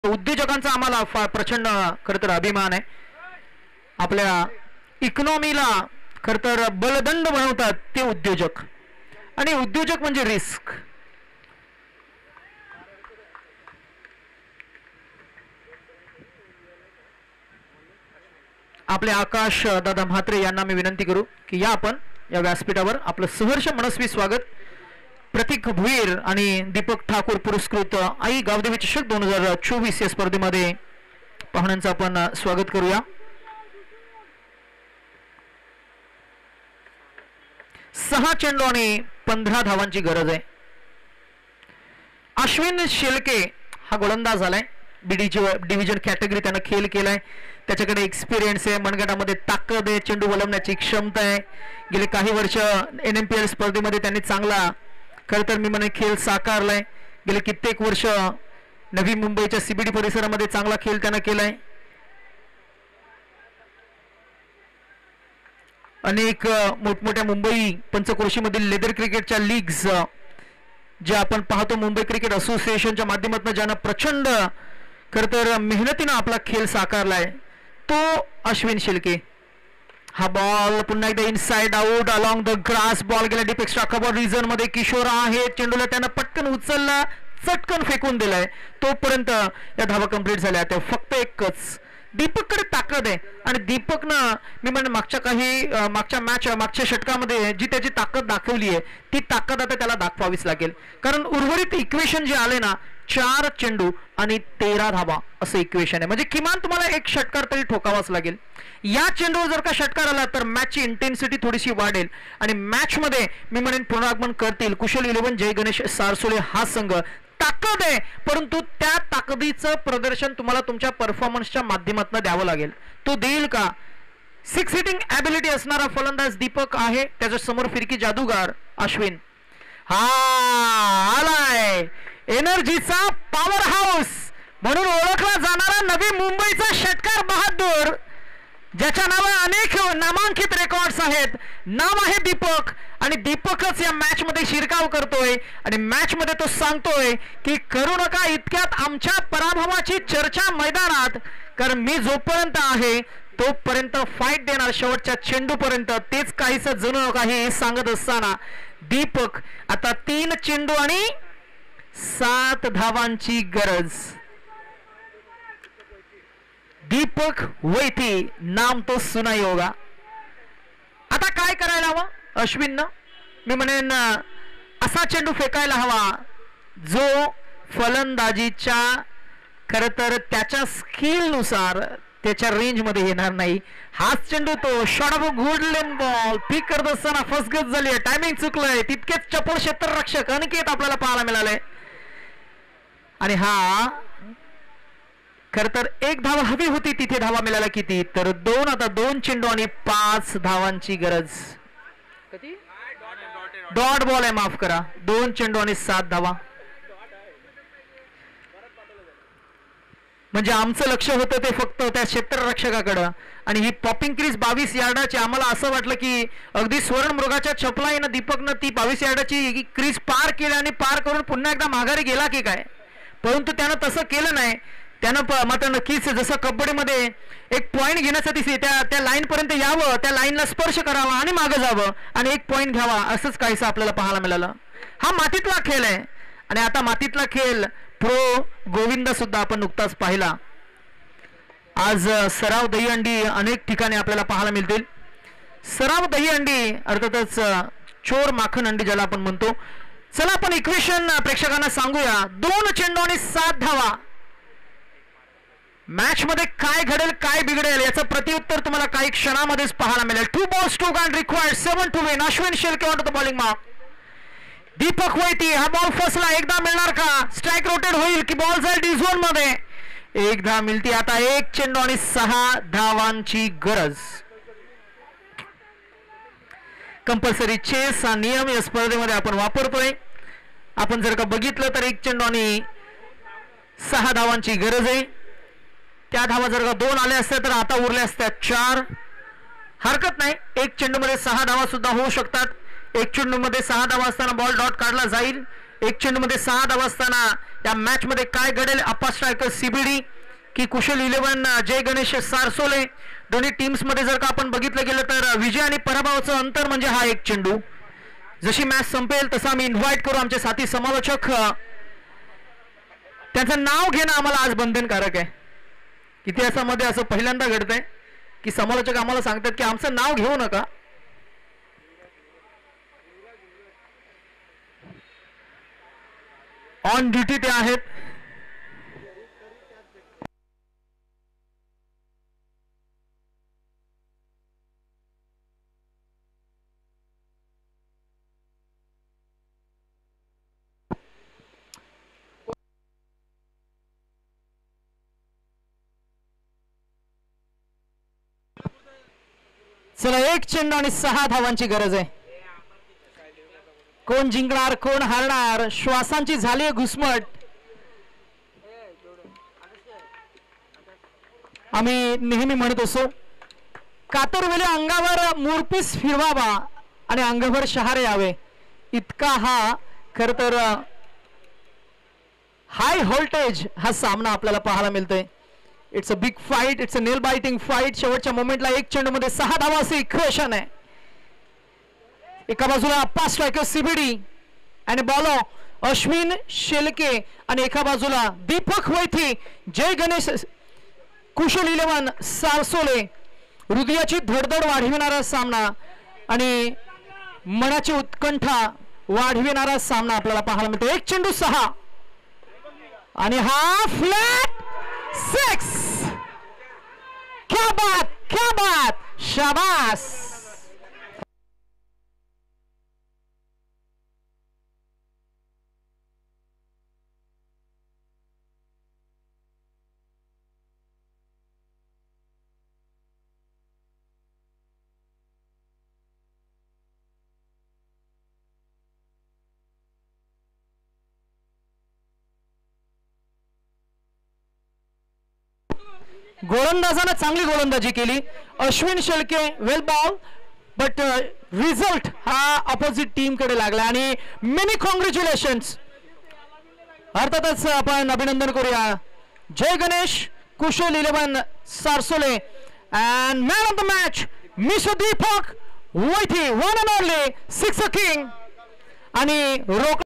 उद्योजकांचा आम्हाला फार प्रचंड खरं तर अभिमान आहे. आपल्या इकॉनॉमीला खरं तर बलदंड बनवतात ते उद्योजक, आणि उद्योजक म्हणजे रिस्क. आपले आकाश दादा म्हात्रे यांना मी विनंती करू की या आपण या व्यासपीठावर आपलं सहर्ष मनस्वी स्वागत प्रतीक भुईर आणि दीपक ठाकूर पुरस्कृत आई गावदेवी चषक 2024 या स्पर्धेमध्ये पाहुण्यांचं आपण स्वागत करूया. सहा चेंडू आणि 15 धावांची गरज आहे. अश्विन शेलके हा गोलंदाज आलाय. डिव्हिजन कॅटेगरी त्यानं खेळ केलाय. त्याच्याकडे एक्सपिरियन्स आहे, मनगटामध्ये ताकद आहे, चेंडू वलवण्याची क्षमता आहे. गेले काही वर्ष NMPL स्पर्धेमध्ये त्यांनी चांगला खरं तर मी म्हणे खेळ साकारलाय. गेले कित्येक वर्ष नवी मुंबईच्या CBD परिसरामध्ये चांगला खेळ त्यानं केलाय. अनेक मोठमोठ्या मुंबई पंचक्रोशीमधील लेदर क्रिकेटच्या लीग्स जे आपण पाहतो, मुंबई क्रिकेट असोसिएशनच्या माध्यमातून ज्यानं प्रचंड खरं तर मेहनतीनं आपला खेळ साकारलाय तो अश्विन शेलके. हा बॉल पुन्हा एकदा inside out along the grass. Ball गेला डीप एक्स्ट्रा कव्हर रिझन मध्ये. किशोर आहे, चेंडूला त्यानं पटकन उचलला, चटकन फेकून दिलाय. तोपर्यंत या धावा कंप्लीट झाल्या. त्या फक्त एकच दीपककडे ताकद आहे, आणि दीपकनं मी म्हणजे मागच्या षटकामध्ये जी त्याची ताकद दाखवली आहे ती ताकद आता त्याला दाखवावीच लागेल. कारण उर्वरित इक्वेशन जे आले ना, 4 चेंडू आणि 13 धावा असं इक्वेशन आहे. म्हणजे किमान तुम्हाला एक षटकार तरी ठोकावाच लागेल. या चेंडूवर जर का षटकार आला तर मॅचची इंटेन्सिटी थोडीशी वाढेल आणि मॅचमध्ये मी म्हणेन पुनरागमन करतील कुशल 11 जय गणेश सारसोळे हा संघ. ताकद आहे, परंतु त्या ताकदीचं प्रदर्शन तुम्हाला तुमच्या परफॉर्मन्सच्या माध्यमातून द्यावं लागेल. तो देईल का? 6 हिटिंग ॲबिलिटी असणारा फलंदाज दीपक आहे, त्याच्या समोर फिरकी जादूगार अश्विन. हा आलाय एनर्जीचा पॉवर हाऊस म्हणून ओळखला जाणारा नवी मुंबईचा षटकार बहादूर, ज्याच्या नावावर अनेक नामांकित रेकॉर्ड्स आहेत. नाव आहे दीपक, आणि दीपकच या मॅच मध्ये शिरकाव करतोय आणि मॅच मध्ये तो सांगतोय की करू नका इतक्यात आमच्या पराभवाची चर्चा मैदानात, कारण मी जोपर्यंत आहे तोपर्यंत फाईट देणार शेवटच्या चेंडूपर्यंत. तेच काहीच जणू काही सांगत असताना दीपक आता 3 चेंडू आणि 7 धावांची गरज. दीपक वैती नाम तो सुना योगा. आता काय करायला हवं अश्विननं? मी म्हणेन असा चेंडू फेकायला हवा जो फलंदाजीच्या खरं तर त्याच्या स्किलनुसार त्याच्या रेंजमध्ये येणार नाही. हाच चेंडू तो shot of good length ball pick करत असताना फसगत झाली, टायमिंग चुकलंय. तितकेच चपळ क्षेत्ररक्षक अनिकेत आपल्याला पाहायला मिळाले. आणि हा खर तर 1 धावा हवी होती, तिथे धावा मिळाला किती तर 2. आता 2 चेंडू आणि 5 धावांची गरज. डॉट बॉल आहे, माफ करा. 2 चेंडू आणि 7 धावा. म्हणजे आमचं लक्ष होतं ते फक्त त्या क्षेत्ररक्षकाकडं, आणि ही पॉपिंग क्रीज 22 यार्डाची. आम्हाला असं वाटलं की अगदी स्वर्ण मृगाच्या छपलाईनं दीपकनं ती 22 यार्डाची क्रीज पार केली आणि पार करून पुन्हा एकदा माघारी गेला की काय, परंतु त्यानं तसं केलं नाही. त्यानं मात्र नक्कीच जसं कबड्डीमध्ये एक पॉईंट घेण्यासाठी त्या लाईन पर्यंत यावं, त्या लाईनला स्पर्श करावा आणि मागं जावं आणि 1 पॉईंट घ्यावा, असंच काहीसं आपल्याला पाहायला मिळालं. हा मातीतला खेळ आहे, आणि आता मातीतला खेळ प्रो गोविंद सुद्धा आपण नुकताच पाहिला. आज सराव दहीहंडी अनेक ठिकाणी आपल्याला पाहायला मिळतील. सराव दहीहंडी अर्थातच चोर माखन हंडी ज्याला आपण म्हणतो. चला आपण इक्वेशन प्रेक्षकांना सांगूया. 2 चेंडू आणि 7 धावा. मॅच मध्ये काय घडेल काय बिघडेल याचं प्रत्युत्तर तुम्हाला काही क्षणामध्येच पाहायला मिळेल. 2 balls 2 guns required 7 to win. Ashwin Shelke on to the bowling mark. Deepak Vaiti हा बॉल फसला, एकदा मिळणार का? स्ट्राइक रोटेट होईल की बॉल जाईल डी झोन मध्ये? एकदा मिळती. आता 1 चेंडू आणि 6 धावांची गरज. कंपल्सरी चेस हा नियम या स्पर्धेमध्ये आपण वापरतोय. आपण जर का बघितलं तर 1 चेंडू आणि 6 धावांची गरज आहे. त्या धावा जर का 2 आल्या असत्या तर आता उरल्या असत्या 4. हरकत नाही, 1 चेंडूमध्ये 6 धावा सुद्धा होऊ शकतात. 1 चेंडूमध्ये 6 धावा असताना बॉल डॉट काढला जाईल. एक चेंडूमध्ये 6 धावा असताना या मॅच मध्ये काय घडेल? अप्पा स्ट्रायकर CBD की कुशल 11 जय गणेश सारसोले, दोन्ही टीम्स मध्ये जर का आपण बघितलं गेलं तर विजय आणि पराभवाचं अंतर म्हणजे हा एक चेंडू. जशी मॅच संपेल तसं आम्ही इन्व्हाइट करू आमचे साथी समालोचक. त्यांचं नाव घेणं आम्हाला आज बंधनकारक आहे. इतिहासामध्ये असं पहिल्यांदा घडतंय की समालोचक आम्हाला सांगतात की आमचं नाव घेऊ नका. ऑन ड्युटी ते आहेत. चला, एक चेंडू आणि 6 धावांची गरज आहे. कोण जिंकणार कोण हारणार, श्वासांची झाली घुसमट. आम्ही नेहमी म्हणत असो, कातरवेले अंगावर मोरपीस फिरवावा आणि अंगभर शहारे यावे, इतका हा खर तर हाय व्होल्टेज हा सामना आपल्याला पाहायला मिळतोय. It's a big fight, it's a nail biting fight. शेवटच्या मोमेंटला एक चेंडूमध्ये 6 धावा असे इक्वेशन आहे. एका बाजूला अप्पा स्ट्रायकर CBD आणि बॉलर अश्विन शेलके आणि एका बाजूला दीपक वैथी जय गणेश कुशल 11 सारसोले. हृदयाची धडधड वाढविणारा सामना आणि मनाची उत्कंठा वाढविणारा सामना आपल्याला पाहायला मिळतो. एक चेंडू 6 आणि हा फ्लॅट 6. क्या बात, क्या बात, शाबास. गोलंदाजानं चांगली गोलंदाजी केली. Ashwin Shelke well ball, but result हा अपोजिट टीम कडे लागला आणि मेनी कॉंग्रॅच्युलेशन्स. अर्थातच आपण अभिनंदन करूया Jai Ganesh Kushal 11 Sarsole and man of the match mister Deepak Vaithi, one and only 6 king. आणि रोक